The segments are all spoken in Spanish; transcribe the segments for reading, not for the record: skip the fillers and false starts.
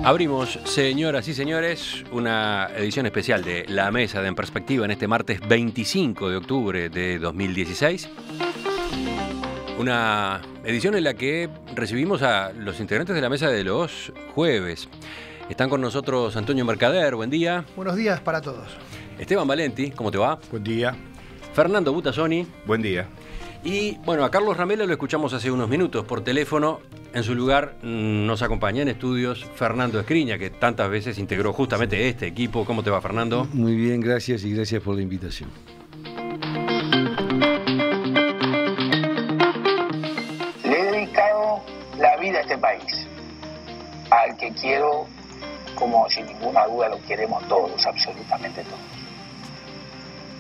Abrimos, señoras y señores, una edición especial de La Mesa de En Perspectiva en este martes 25 de octubre de 2016. Una edición en la que recibimos a los integrantes de la mesa de los jueves. Están con nosotros Antonio Mercader, buen día. Buenos días para todos. Esteban Valenti, ¿cómo te va? Buen día. Fernando Butazzoni. Buen día. Y bueno, a Carlos Ramelo lo escuchamos hace unos minutos por teléfono. En su lugar nos acompaña en estudios Fernando Escriña, que tantas veces integró justamente este equipo. ¿Cómo te va, Fernando? Muy bien, gracias y gracias por la invitación. Le he dedicado la vida a este país, al que quiero, como sin ninguna duda lo queremos todos, absolutamente todos.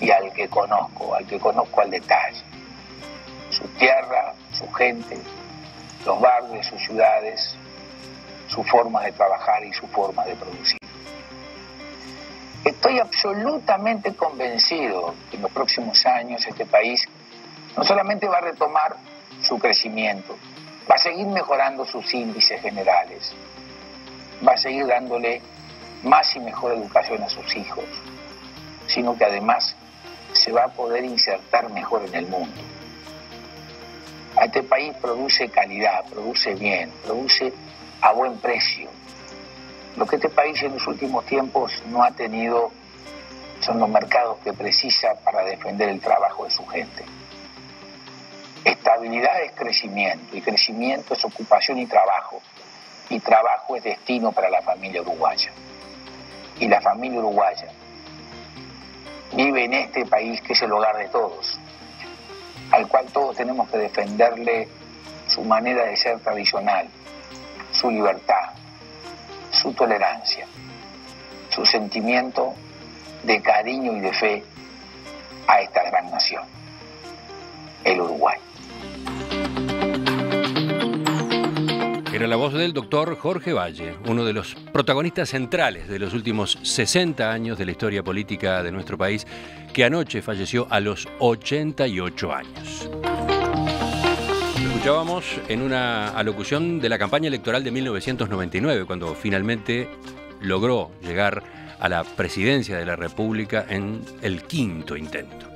Y al que conozco al detalle. Su tierra, su gente, los barrios, sus ciudades, su forma de trabajar y su forma de producir. Estoy absolutamente convencido que en los próximos años este país no solamente va a retomar su crecimiento, va a seguir mejorando sus índices generales, va a seguir dándole más y mejor educación a sus hijos, sino que además se va a poder insertar mejor en el mundo. A este país produce calidad, produce bien, produce a buen precio. Lo que este país en los últimos tiempos no ha tenido son los mercados que precisa para defender el trabajo de su gente. Estabilidad es crecimiento, y crecimiento es ocupación y trabajo es destino para la familia uruguaya. Y la familia uruguaya vive en este país que es el hogar de todos, al cual todos tenemos que defenderle su manera de ser tradicional, su libertad, su tolerancia, su sentimiento de cariño y de fe a esta gran nación, el Uruguay. Era la voz del doctor Jorge Valle, uno de los protagonistas centrales de los últimos 60 años de la historia política de nuestro país, que anoche falleció a los 88 años. Lo escuchábamos en una alocución de la campaña electoral de 1999, cuando finalmente logró llegar a la presidencia de la República en el quinto intento.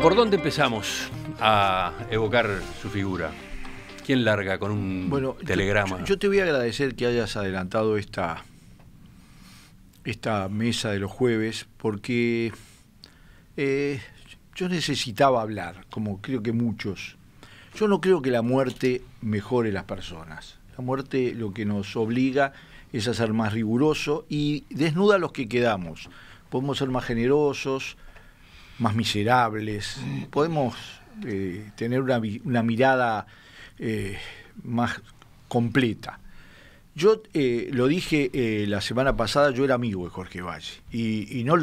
¿Por dónde empezamos a evocar su figura? ¿Quién larga con un telegrama? Yo te voy a agradecer que hayas adelantado esta mesa de los jueves, porque yo necesitaba hablar, como creo que muchos. Yo no creo que la muerte mejore las personas. La muerte lo que nos obliga es a ser más riguroso y desnuda a los que quedamos. Podemos ser más generosos, más miserables, podemos tener una mirada más completa. Yo lo dije la semana pasada, yo era amigo de Jorge Valle y no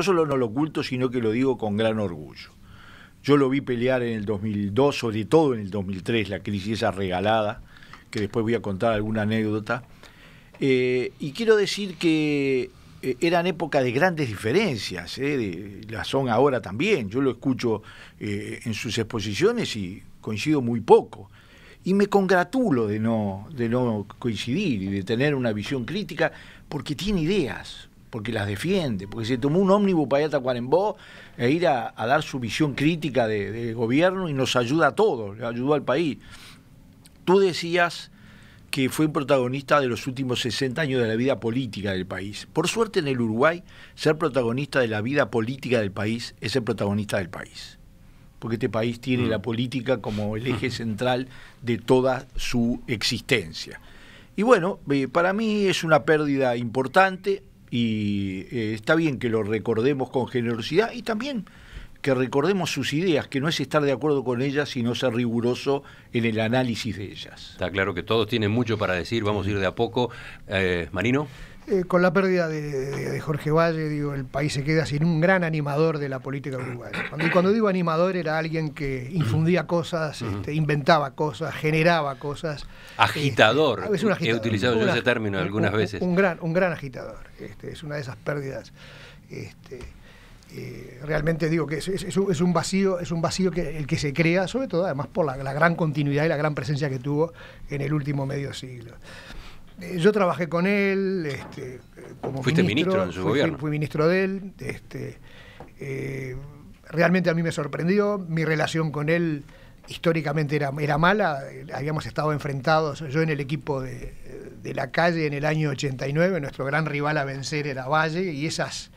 solo no lo oculto, sino que lo digo con gran orgullo. Yo lo vi pelear en el 2002, sobre todo en el 2003, la crisis esa regalada, que después voy a contar alguna anécdota. Y quiero decir que eran épocas de grandes diferencias, las son ahora también. Yo lo escucho en sus exposiciones y coincido muy poco. Y me congratulo de no coincidir y de tener una visión crítica, porque tiene ideas, porque las defiende, porque se tomó un ómnibus para ir a Tacuarembó e ir a dar su visión crítica de gobierno y nos ayuda a todos, le ayudó al país. Tú decías que fue protagonista de los últimos 60 años de la vida política del país. Por suerte en el Uruguay, ser protagonista de la vida política del país es ser protagonista del país, porque este país tiene la política como el eje central de toda su existencia. Y bueno, para mí es una pérdida importante y está bien que lo recordemos con generosidad y también que recordemos sus ideas, que no es estar de acuerdo con ellas, sino ser riguroso en el análisis de ellas. Está claro que todos tienen mucho para decir, vamos a ir de a poco. Marino. Con la pérdida de Jorge Valle, digo, el país se queda sin un gran animador de la política uruguaya. Cuando digo animador, era alguien que infundía cosas, inventaba cosas, generaba cosas. Agitador. Es un agitador. He utilizado yo ese término algunas veces. Un gran agitador. Es una de esas pérdidas. Realmente digo que es un vacío que el que se crea, sobre todo además por la gran continuidad y la gran presencia que tuvo en el último medio siglo. Yo trabajé con él como ¿Fuiste ministro en su gobierno? Fui ministro de él. Realmente a mí me sorprendió. Mi relación con él históricamente era mala. Habíamos estado enfrentados, yo en el equipo de la calle en el año 89, nuestro gran rival a vencer era Valle, y esas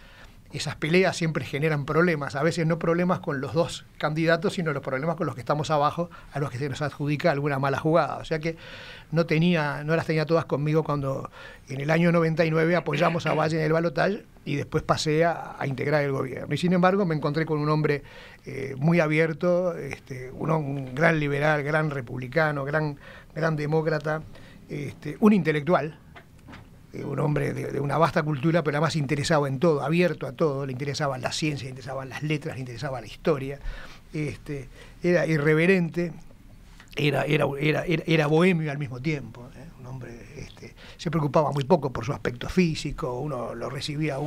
peleas siempre generan problemas, a veces no problemas con los dos candidatos, sino los problemas con los que estamos abajo, a los que se nos adjudica alguna mala jugada. O sea que no las tenía todas conmigo cuando en el año 99 apoyamos a Valle en el balotaje y después pasé a integrar el gobierno. Y sin embargo me encontré con un hombre muy abierto, un gran liberal, gran republicano, gran demócrata, un intelectual, un hombre de una vasta cultura, pero además interesado en todo, abierto a todo. Le interesaban las ciencias, le interesaban las letras, le interesaba la historia. Era irreverente, era bohemio al mismo tiempo, un hombre se preocupaba muy poco por su aspecto físico. Uno lo recibía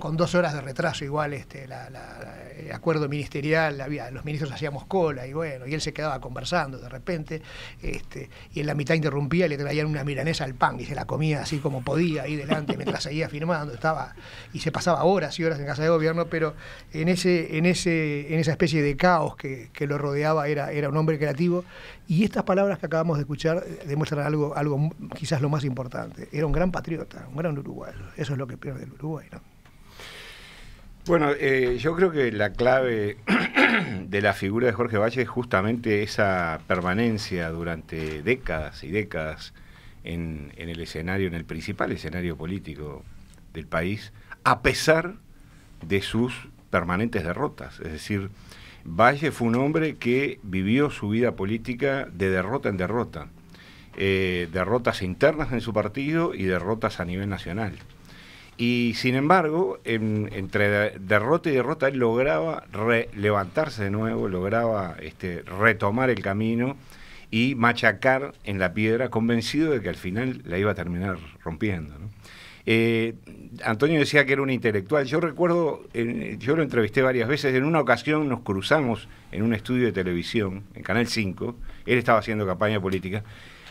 con 2 horas de retraso, igual el acuerdo ministerial, los ministros hacíamos cola, y bueno, y él se quedaba conversando de repente, y en la mitad interrumpía y le traían una milanesa al pan y se la comía así como podía ahí delante mientras seguía firmando, y se pasaba horas y horas en casa de gobierno, pero en esa especie de caos que lo rodeaba era un hombre creativo. Y estas palabras que acabamos de escuchar demuestran algo quizás lo más importante. Era un gran patriota, un gran uruguayo. Eso es lo que pierde el Uruguay, ¿no? Bueno, yo creo que la clave de la figura de Jorge Valle es justamente esa permanencia durante décadas y décadas en el escenario, en el principal escenario político del país, a pesar de sus permanentes derrotas. Es decir, Valle fue un hombre que vivió su vida política de derrota en derrota, derrotas internas en su partido y derrotas a nivel nacional. Y sin embargo, entre derrota y derrota, él lograba levantarse de nuevo, lograba retomar el camino y machacar en la piedra, convencido de que al final la iba a terminar rompiendo, ¿no? Antonio decía que era un intelectual. Yo recuerdo, yo lo entrevisté varias veces. En una ocasión nos cruzamos en un estudio de televisión, en Canal 5. Él estaba haciendo campaña política.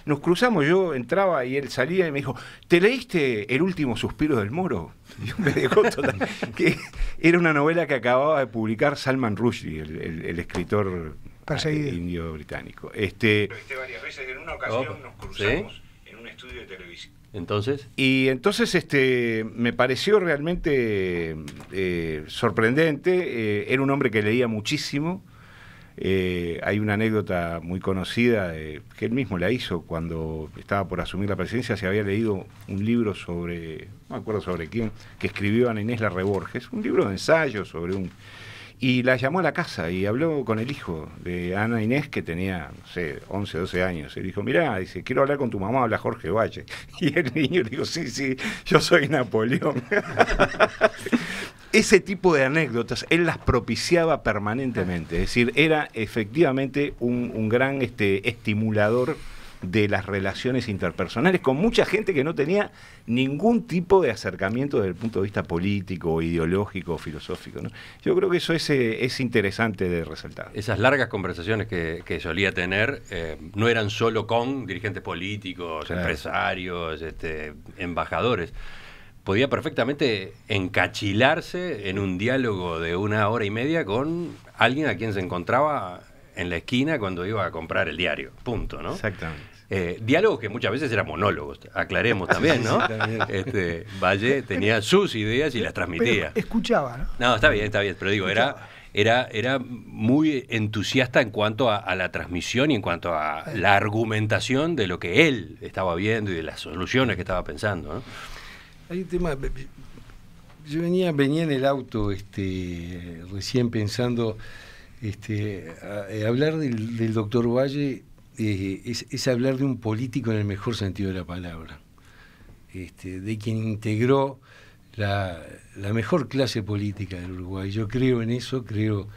Nos cruzamos, yo entraba y él salía y me dijo: ¿te leíste El último suspiro del Moro? Yo me dejó total, que era una novela que acababa de publicar Salman Rushdie, el escritor indio británico. Lo entrevisté varias veces. En una ocasión nos cruzamos en un estudio de televisión. Entonces me pareció realmente sorprendente. Era un hombre que leía muchísimo. Hay una anécdota muy conocida que él mismo la hizo cuando estaba por asumir la presidencia. Se había leído un libro sobre, no me acuerdo sobre quién, que escribió Ana Inés Larre Borges, un libro de ensayos y la llamó a la casa y habló con el hijo de Ana Inés, que tenía, no sé, 11, 12 años. Él dijo: mirá, dice, quiero hablar con tu mamá, habla Jorge Valle. Y el niño le dijo: sí, yo soy Napoleón. Ese tipo de anécdotas, él las propiciaba permanentemente. Es decir, era efectivamente un gran estimulador de las relaciones interpersonales con mucha gente que no tenía ningún tipo de acercamiento desde el punto de vista político, o ideológico o filosófico, ¿no? Yo creo que eso es interesante de resaltar. Esas largas conversaciones que solía tener no eran solo con dirigentes políticos, claro, empresarios, embajadores. Podía perfectamente encachilarse en un diálogo de 1 hora y media con alguien a quien se encontraba en la esquina cuando iba a comprar el diario, punto, ¿no? Exactamente. Diálogos que muchas veces eran monólogos, aclaremos también, ¿no? Sí, también. Valle tenía sus ideas y las transmitía. Pero escuchaba, ¿no? No, está bien, pero digo, era muy entusiasta en cuanto a la transmisión y en cuanto a la argumentación de lo que él estaba viendo y de las soluciones que estaba pensando, ¿no? Hay un tema. Yo venía en el auto recién pensando. Hablar del doctor Valle es hablar de un político en el mejor sentido de la palabra, de quien integró la mejor clase política del Uruguay. Yo creo en eso, creo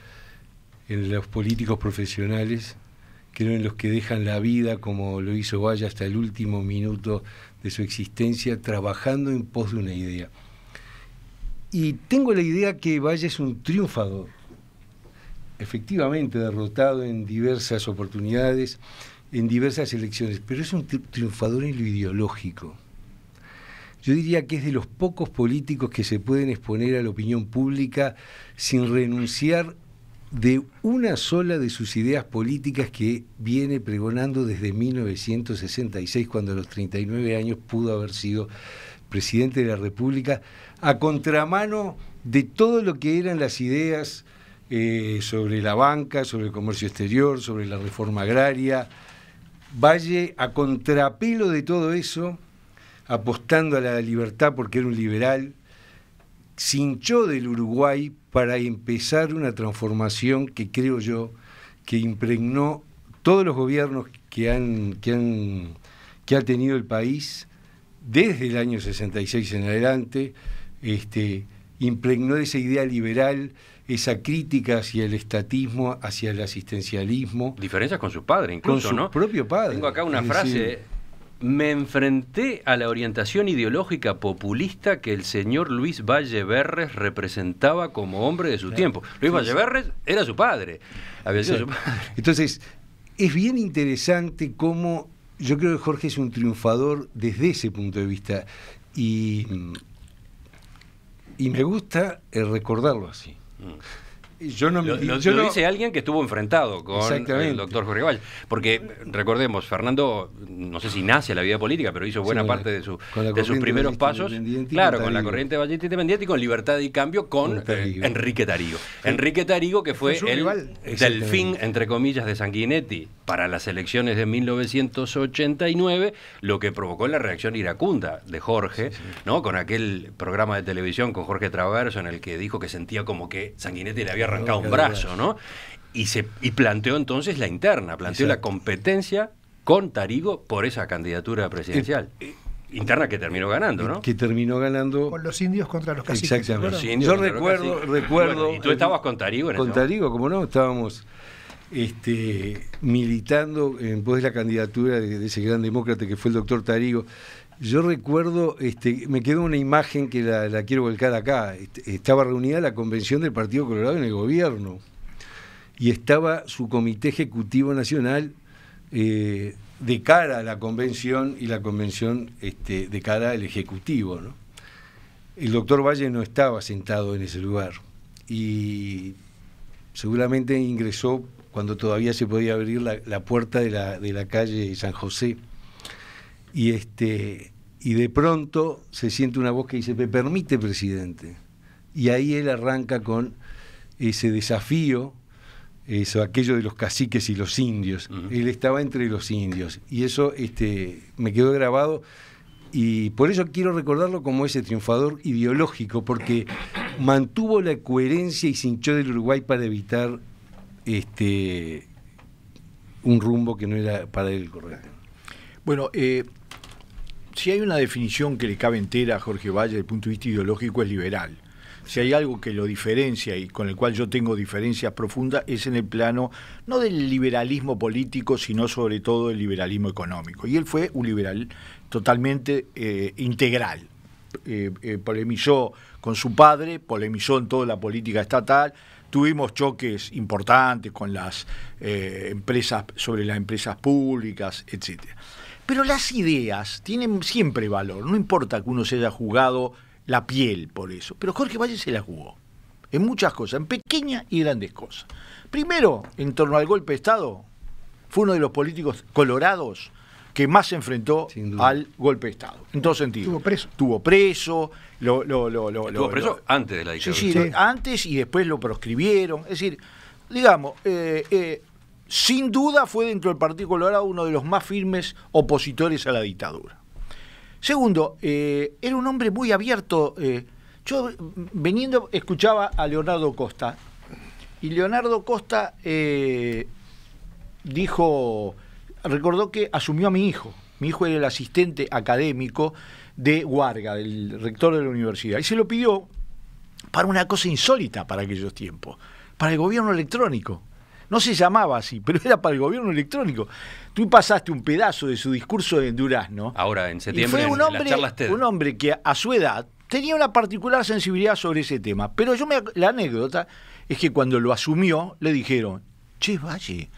en los políticos profesionales, creo en los que dejan la vida como lo hizo Valle hasta el último minuto de su existencia, trabajando en pos de una idea. Y tengo la idea que Valle es un triunfador, efectivamente derrotado en diversas oportunidades, en diversas elecciones, pero es un triunfador en lo ideológico. yo diría que es de los pocos políticos que se pueden exponer a la opinión pública sin renunciar de una sola de sus ideas políticas que viene pregonando desde 1966, cuando a los 39 años pudo haber sido presidente de la República, a contramano de todo lo que eran las ideas sobre la banca, sobre el comercio exterior, sobre la reforma agraria. Valle, a contrapelo de todo eso, apostando a la libertad porque era un liberal, se hinchó del Uruguay para empezar una transformación que creo yo que impregnó todos los gobiernos que ha tenido el país desde el año 66 en adelante, impregnó esa idea liberal, esa crítica hacia el estatismo, hacia el asistencialismo. Diferencias con su padre incluso, con su ¿no? propio padre. Tengo acá una frase: me enfrenté a la orientación ideológica populista que el señor Luis Valle Berres representaba como hombre de su tiempo. Luis Valle Berres era su padre, había sido su padre. Entonces, es bien interesante cómo yo creo que Jorge es un triunfador desde ese punto de vista, y me gusta recordarlo así. Yo no, lo dice alguien que estuvo enfrentado con el doctor Jorge Valle, porque recordemos, Fernando, no sé si nace a la vida política, pero hizo buena parte de sus primeros pasos, claro, con la corriente vallista independiente y con Libertad y Cambio con Enrique Tarígo. Enrique Tarígo, que fue el delfín, entre comillas, de Sanguinetti para las elecciones de 1989, lo que provocó la reacción iracunda de Jorge, ¿no? Con aquel programa de televisión con Jorge Traverso en el que dijo que sentía como que Sanguinetti le había arrancado un brazo, ¿no? Y planteó entonces la interna, planteó la competencia con Tarígo por esa candidatura presidencial. Interna que terminó ganando, ¿no? Que terminó ganando... Con los indios contra los caciques. Exactamente. Yo recuerdo... Bueno, ¿y tú estabas con Tarígo en eso? Con Tarígo, como no, estábamos militando en pos de la candidatura de ese gran demócrata que fue el doctor Tarígo. Yo recuerdo, me quedó una imagen que la quiero volcar acá. Estaba reunida la convención del Partido Colorado en el gobierno y estaba su comité ejecutivo nacional de cara a la convención y la convención de cara al ejecutivo, ¿no? El doctor Valle no estaba sentado en ese lugar y seguramente ingresó cuando todavía se podía abrir la puerta de la calle San José. Y de pronto se siente una voz que dice: "Me permite, presidente". Y ahí él arranca con ese desafío, aquello de los caciques y los indios. Él estaba entre los indios y eso me quedó grabado, y por eso quiero recordarlo como ese triunfador ideológico, porque mantuvo la coherencia y se hinchó del Uruguay para evitar un rumbo que no era para él correcto. Bueno, si hay una definición que le cabe entera a Jorge Valle desde el punto de vista ideológico, es liberal. Si hay algo que lo diferencia y con el cual yo tengo diferencias profundas, es en el plano no del liberalismo político, sino sobre todo del liberalismo económico. Y él fue un liberal totalmente integral. Polemizó con su padre, polemizó en toda la política estatal. Tuvimos choques importantes con las empresas, sobre las empresas públicas, etcétera. Pero las ideas tienen siempre valor, no importa que uno se haya jugado la piel por eso. Pero Jorge Valle se la jugó, en muchas cosas, en pequeñas y grandes cosas. Primero, en torno al golpe de Estado, fue uno de los políticos colorados que más se enfrentó al golpe de Estado, en todo sentido. Estuvo preso. Estuvo preso antes de la dictadura. Sí, antes y después lo proscribieron. Es decir, digamos, sin duda fue dentro del Partido Colorado uno de los más firmes opositores a la dictadura. Segundo, era un hombre muy abierto. Yo veniendo escuchaba a Leonardo Costa, y Leonardo Costa recordó que asumió a mi hijo. Mi hijo era el asistente académico de Guarga, del rector de la universidad, y se lo pidió para una cosa insólita para aquellos tiempos, para el gobierno electrónico. No se llamaba así, pero era para el gobierno electrónico. Tú pasaste un pedazo de su discurso en Durazno. Ahora, en septiembre, y fue en las charlas TED. un hombre que a su edad tenía una particular sensibilidad sobre ese tema. Pero la anécdota es que cuando lo asumió, le dijeron: "Che, Valle,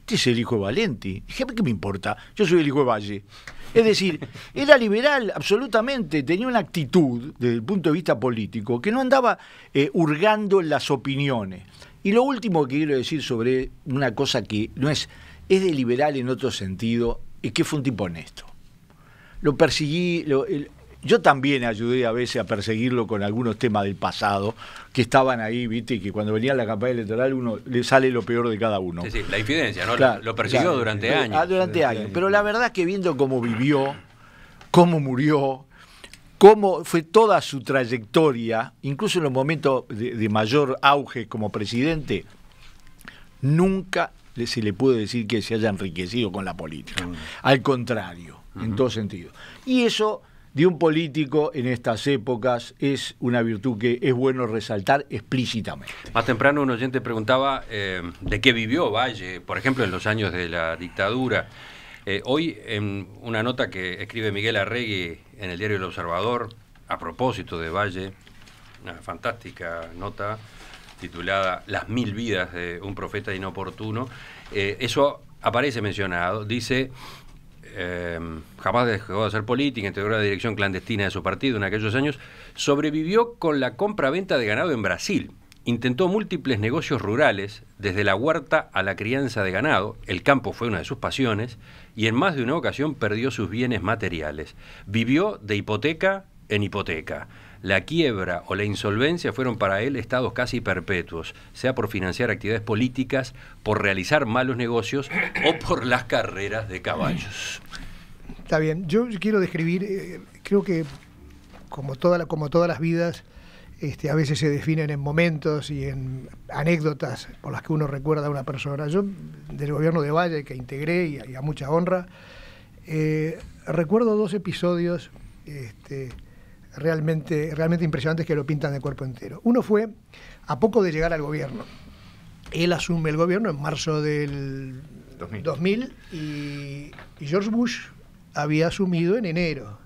este es el hijo de Valenti. Dije, ¿qué me importa? Yo soy el hijo de Valle. Es decir, era liberal absolutamente, tenía una actitud desde el punto de vista político que no andaba hurgando en las opiniones. Y lo último que quiero decir sobre una cosa que no es de liberal en otro sentido, es que fue un tipo honesto. Lo persiguí, yo también ayudé a veces a perseguirlo con algunos temas del pasado que estaban ahí, viste, y que cuando venía la campaña electoral uno le sale lo peor de cada uno. Sí, sí, la infidencia, ¿no? Claro, lo persiguió durante años. Durante años. Pero la verdad que viendo cómo vivió, cómo murió, cómo fue toda su trayectoria, incluso en los momentos de mayor auge como presidente, nunca se le puede decir que se haya enriquecido con la política. Al contrario, en todo sentido. Y eso de un político en estas épocas es una virtud que es bueno resaltar explícitamente. Más temprano un oyente preguntaba de qué vivió Valle, por ejemplo, en los años de la dictadura. Hoy, en una nota que escribe Miguel Arregui en el diario El Observador, a propósito de Valle, una fantástica nota titulada Las 1000 vidas de un profeta inoportuno, eso aparece mencionado, dice... jamás dejó de hacer política, integró la dirección clandestina de su partido en aquellos años, sobrevivió con la compra-venta de ganado en Brasil, intentó múltiples negocios rurales, desde la huerta a la crianza de ganado, el campo fue una de sus pasiones, y en más de una ocasión perdió sus bienes materiales, vivió de hipoteca en hipoteca. La quiebra o la insolvencia fueron para él estados casi perpetuos, sea por financiar actividades políticas, por realizar malos negocios o por las carreras de caballos. Está bien, yo quiero describir, creo que como todas las vidas, a veces se definen en momentos y en anécdotas por las que uno recuerda a una persona. Yo, del gobierno de Valle, que integré y a mucha honra, recuerdo 2 episodios realmente impresionantes que lo pintan de cuerpo entero. Uno fue a poco de llegar al gobierno. Él asume el gobierno en marzo del 2000 y George Bush había asumido en enero.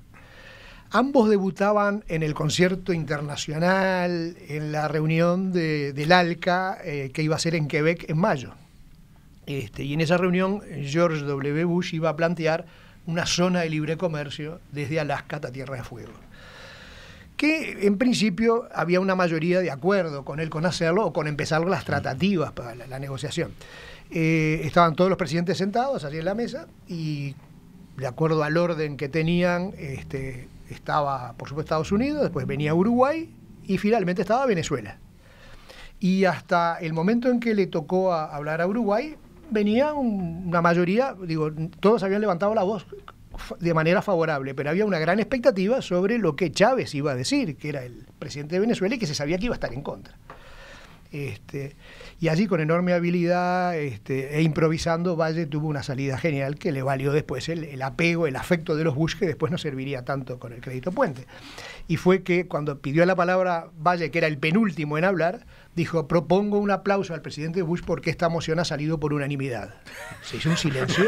Ambos debutaban en el concierto internacional, en la reunión del ALCA que iba a ser en Quebec en mayo. Y en esa reunión George W. Bush iba a plantear una zona de libre comercio desde Alaska hasta Tierra de Fuego, que en principio había una mayoría de acuerdo con él con hacerlo o con empezar las tratativas para la negociación. Estaban todos los presidentes sentados allí en la mesa y de acuerdo al orden que tenían, estaba por supuesto Estados Unidos, después venía Uruguay y finalmente estaba Venezuela. Y hasta el momento en que le tocó hablar a Uruguay, venía una mayoría, todos habían levantado la voz de manera favorable, pero había una gran expectativa sobre lo que Chávez iba a decir, que era el presidente de Venezuela y que se sabía que iba a estar en contra. Y allí con enorme habilidad e improvisando, Valle tuvo una salida genial que le valió después el apego, el afecto de los Bush, que después no serviría tanto con el crédito puente. Y fue que cuando pidió la palabra Valle, que era el penúltimo en hablar, dijo: propongo un aplauso al presidente Bush porque esta moción ha salido por unanimidad. Se hizo un silencio.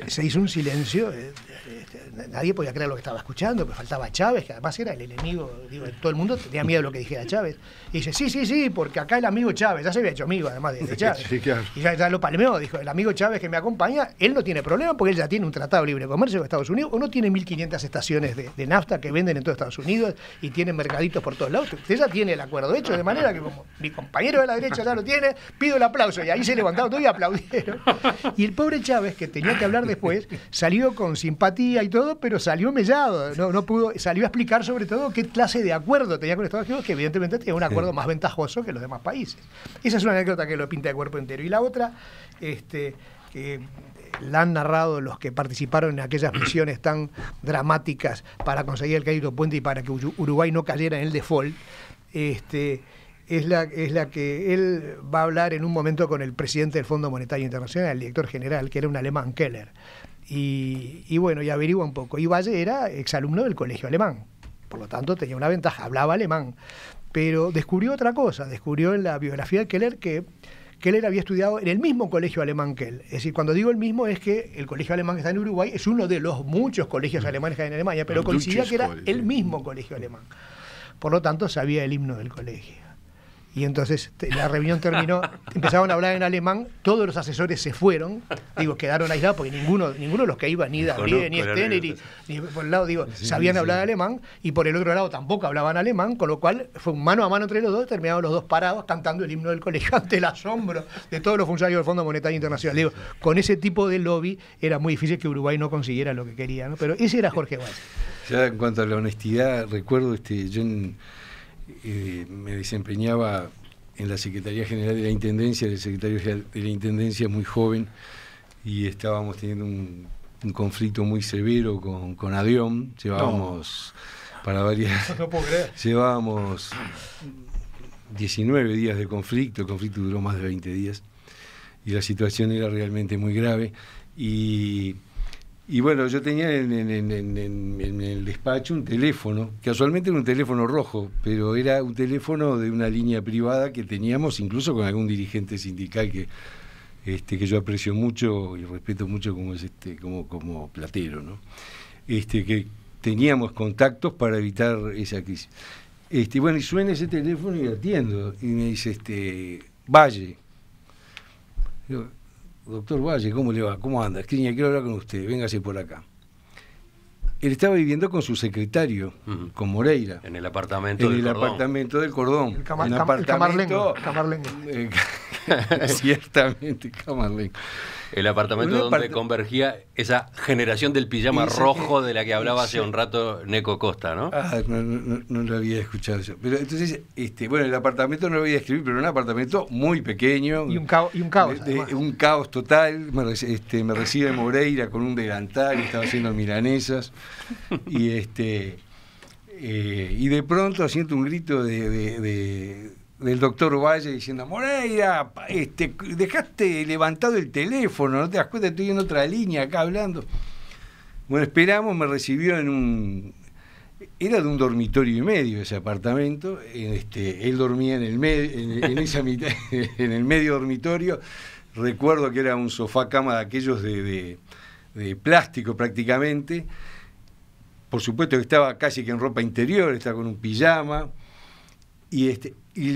se hizo un silencio. Nadie podía creer lo que estaba escuchando, pero faltaba Chávez, que además era el enemigo. Todo el mundo tenía miedo de lo que dijera Chávez. Y dice: sí, porque acá el amigo Chávez, ya se había hecho amigo además de Chávez. Sí, claro. Y ya lo palmeó, dijo: el amigo Chávez que me acompaña, él no tiene problema porque él ya tiene un tratado de libre comercio con Estados Unidos, o no tiene 1.500 estaciones de nafta que venden en todo Estados Unidos y tienen mercaditos por todos lados. Usted ya tiene el acuerdo hecho, de manera que como mi compañero de la derecha ya lo tiene, pido el aplauso. Y ahí se levantaron todos y aplaudieron. Y el pobre Chávez, que tenía que hablar después, salió con simpatía y todo, pero salió mellado, no pudo, salió a explicar sobre todo qué clase de acuerdo tenía con Estados Unidos, que evidentemente tenía un acuerdo más ventajoso que los demás países. Esa es una anécdota que lo pinta de cuerpo entero. Y la otra, que la han narrado los que participaron en aquellas misiones tan dramáticas para conseguir el crédito puente y para que Uruguay no cayera en el default, es la que él va a hablar en un momento con el presidente del Fondo Monetario Internacional, el director general, que era un alemán, Keller. Y bueno, y averigua un poco. Y Valle era exalumno del colegio alemán, por lo tanto tenía una ventaja, hablaba alemán. Pero descubrió otra cosa, descubrió en la biografía de Keller que Keller había estudiado en el mismo colegio alemán que él. Es decir, cuando digo el mismo es que el colegio alemán que está en Uruguay es uno de los muchos colegios alemanes que hay en Alemania, pero coincidía que era el mismo colegio alemán. Por lo tanto, sabía el himno del colegio. Y entonces la reunión terminó, empezaron a hablar en alemán, todos los asesores se fueron, digo, quedaron aislados porque ninguno de los que iban, ni David, ni Stener, ni por el lado, digo, sabían hablar alemán, y por el otro lado tampoco hablaban alemán, con lo cual fue un mano a mano entre los dos, terminaron los dos parados cantando el himno del colegio ante el asombro de todos los funcionarios del Fondo Monetario Internacional. Digo, con ese tipo de lobby era muy difícil que Uruguay no consiguiera lo que quería, ¿no? Pero ese era Jorge Valle. Ya en cuanto a la honestidad, recuerdo, yo me desempeñaba en la Secretaría General de la Intendencia, el secretario general de la Intendencia muy joven, y estábamos teniendo un conflicto muy severo con Adión. Llevábamos, para varias, no puedo creer. Llevábamos 19 días de conflicto, el conflicto duró más de 20 días, y la situación era realmente muy grave, y bueno, yo tenía en el despacho un teléfono, casualmente era un teléfono rojo, pero era un teléfono de una línea privada que teníamos incluso con algún dirigente sindical que yo aprecio mucho y respeto mucho, como es como Platero, ¿no? Que teníamos contactos para evitar esa crisis. Bueno, y suena ese teléfono y atiendo, y me dice, Valle. Digo, doctor Valle, ¿cómo le va? ¿Cómo anda? Quiero hablar con usted, véngase por acá. Él estaba viviendo con su secretario, con Moreira. En el apartamento del Cordón. En el apartamento del Cordón. El Camarlengo. Ciertamente, Camarlengo. El apartamento donde convergía esa generación del pijama rojo de la que hablaba hace un rato Neco Costa, ¿no? No lo había escuchado yo. Pero entonces, bueno, el apartamento no lo voy a describir, pero un apartamento muy pequeño. Y un caos. Un caos total. Me recibe Moreira con un delantal, estaba haciendo milanesas. Y de pronto siento un grito del doctor Valle diciendo: Moreira, dejaste levantado el teléfono, ¿no te das cuenta? Estoy en otra línea acá hablando. Bueno, esperamos, me recibió era de un dormitorio y medio ese apartamento. Él dormía en el medio dormitorio. Recuerdo que era un sofá cama de aquellos de plástico prácticamente. Por supuesto que estaba casi que en ropa interior, estaba con un pijama. Y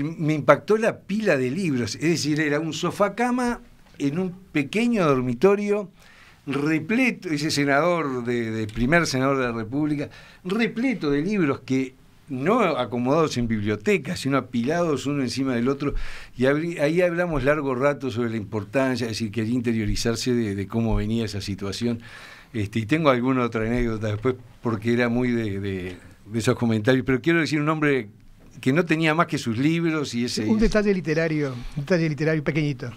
me impactó la pila de libros, es decir, era un sofá cama en un pequeño dormitorio repleto, ese senador primer senador de la República, repleto de libros que no acomodados en bibliotecas, sino apilados uno encima del otro, y ahí hablamos largo rato sobre la importancia, es decir, quería interiorizarse de cómo venía esa situación, y tengo alguna otra anécdota después, porque era muy de esos comentarios, pero quiero decir un hombre que no tenía más que sus libros y ese... Un detalle literario pequeñito.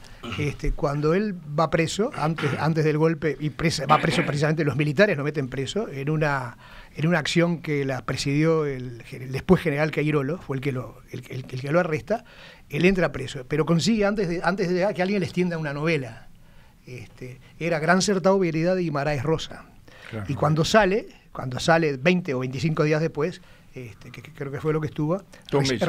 Cuando él va preso, antes del golpe, y va preso precisamente, los militares lo meten preso, en una acción que la presidió el después general Cairolo, fue el que lo arresta, él entra preso, pero consigue antes de que alguien le extienda una novela. Era Gran Certao Veredad de Guimarães Rosa. Claro. Y cuando sale 20 o 25 días después, que creo que fue lo que estuvo. 2 meses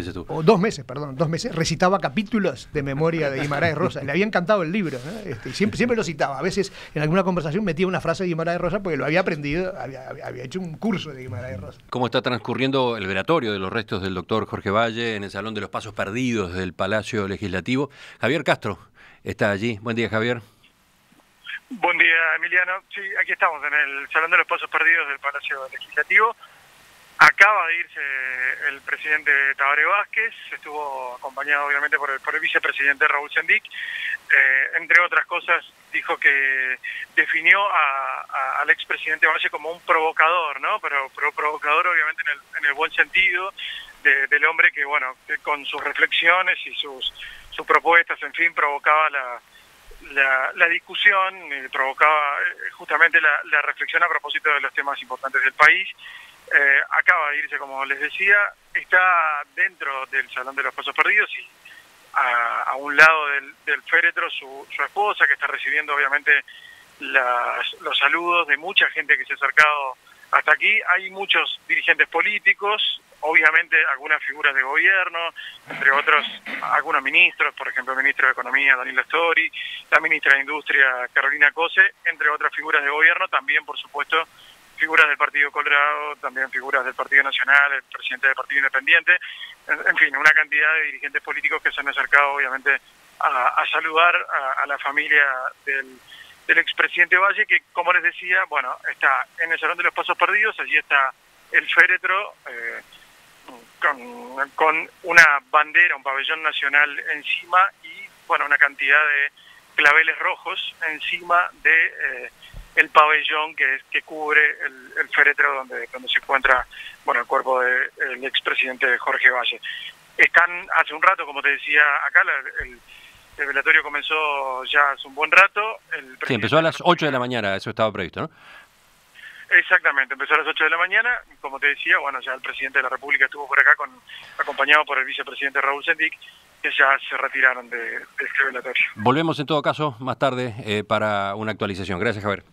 estuvo. 2 meses, recitaba capítulos de memoria de Guimarães Rosa. Le había encantado el libro, ¿no? Siempre lo citaba. A veces en alguna conversación metía una frase de Guimarães Rosa porque lo había aprendido, había hecho un curso de Guimarães Rosa. ¿Cómo está transcurriendo el velatorio de los restos del doctor Jorge Valle en el Salón de los Pasos Perdidos del Palacio Legislativo? Javier Castro está allí. Buen día, Javier. Buen día, Emiliano. Sí, aquí estamos en el Salón de los Pasos Perdidos del Palacio Legislativo. Acaba de irse el presidente Tabaré Vázquez, estuvo acompañado obviamente por el vicepresidente Raúl Sendic. Entre otras cosas, dijo que definió al expresidente Valle como un provocador, ¿no? Pero provocador obviamente en el buen sentido del hombre que, bueno, que con sus reflexiones y sus propuestas, en fin, provocaba la discusión, provocaba justamente la reflexión a propósito de los temas importantes del país. Acaba de irse, como les decía, está dentro del Salón de los Pasos Perdidos y a un lado del féretro su esposa, que está recibiendo obviamente los saludos de mucha gente que se ha acercado hasta aquí. Hay muchos dirigentes políticos, obviamente algunas figuras de gobierno, entre otros algunos ministros, por ejemplo el ministro de Economía Daniel Astori, la ministra de Industria Carolina Cose, entre otras figuras de gobierno, también por supuesto figuras del Partido Colorado, también figuras del Partido Nacional, el presidente del Partido Independiente, en fin, una cantidad de dirigentes políticos que se han acercado obviamente a saludar a la familia del expresidente Valle, que como les decía, bueno, está en el Salón de los Pasos Perdidos, allí está el féretro con una bandera, un pabellón nacional encima y bueno, una cantidad de claveles rojos encima de el pabellón que cubre el féretro donde se encuentra bueno el cuerpo del expresidente Jorge Valle. Están hace un rato, como te decía acá, el velatorio comenzó ya hace un buen rato. Sí, empezó a las 8 de la mañana, eso estaba previsto, ¿no? Exactamente, empezó a las 8 de la mañana, como te decía, bueno, ya el presidente de la República estuvo por acá acompañado por el vicepresidente Raúl Sendic, que ya se retiraron de este velatorio. Volvemos en todo caso más tarde para una actualización. Gracias, Javier.